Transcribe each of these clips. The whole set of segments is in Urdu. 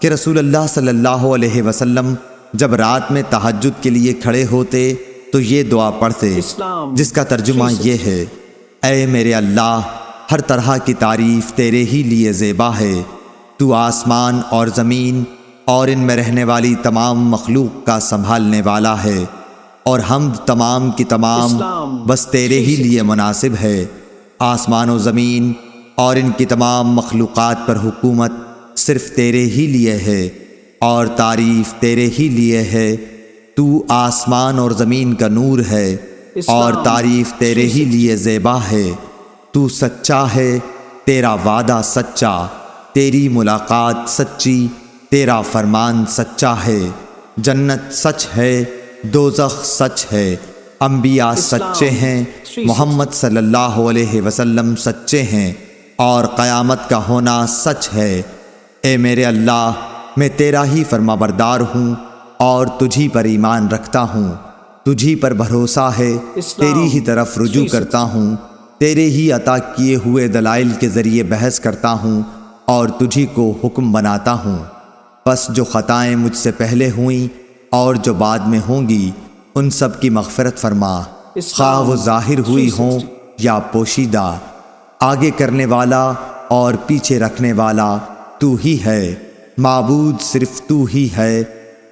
کہ رسول اللہ صلی اللہ علیہ وسلم جب رات میں تہجد کے لیے کھڑے ہوتے تو یہ دعا پڑھتے، جس کا ترجمہ یہ ہے: اے میرے اللہ، ہر طرح کی تعریف تیرے ہی لیے زیبا ہے۔ تو آسمان اور زمین اور ان میں رہنے والی تمام مخلوق کا سنبھالنے والا ہے، اور حمد تمام کی تمام بس تیرے ہی لیے مناسب ہے۔ آسمان و زمین اور ان کی تمام مخلوقات پر حکومت صرف تیرے ہی لیے ہے، اور تعریف تیرے ہی لیے ہے۔ تو آسمان اور زمین کا نور ہے، اور تعریف تیرے ہی لیے زیبا ہے۔ تو سچا ہے، تیرا وعدہ سچا، تیری ملاقات سچی، تیرا فرمان سچا ہے۔ جنت سچ ہے، دوزخ سچ ہے، انبیاء سچے ہیں، محمد صلی اللہ علیہ وسلم سچے ہیں، اور قیامت کا ہونا سچ ہے۔ اے میرے اللہ، میں تیرا ہی فرما بردار ہوں اور تجھی پر ایمان رکھتا ہوں، تجھی پر بھروسہ ہے، تیری ہی طرف رجوع کرتا ہوں، تیرے ہی عطا کیے ہوئے دلائل کے ذریعے بحث کرتا ہوں اور تجھی کو حکم بناتا ہوں۔ پس جو خطائیں مجھ سے پہلے ہوئیں اور جو بعد میں ہوں گی، ان سب کی مغفرت فرما، خواہ وہ ظاہر ہوئی ہوں یا پوشیدہ۔ آگے کرنے والا اور پیچھے رکھنے والا تو ہی ہے، معبود صرف تو ہی ہے،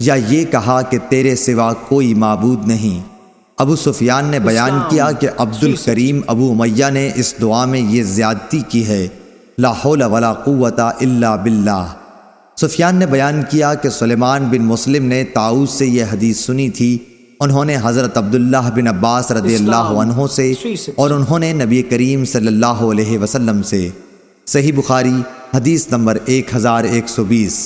یا یہ کہا کہ تیرے سوا کوئی معبود نہیں۔ ابو سفیان نے بیان کیا کہ عبد الکریم ابو امیہ نے اس دعا میں یہ زیادتی کی ہے: لا حول ولا قوت الا باللہ۔ سفیان نے بیان کیا کہ سلیمان بن مسلم نے طاؤس سے یہ حدیث سنی تھی، انہوں نے حضرت عبداللہ بن عباس رضی اللہ عنہ سے، اور انہوں نے نبی کریم صلی اللہ علیہ وسلم سے۔ صحیح بخاری حدیث نمبر 1120۔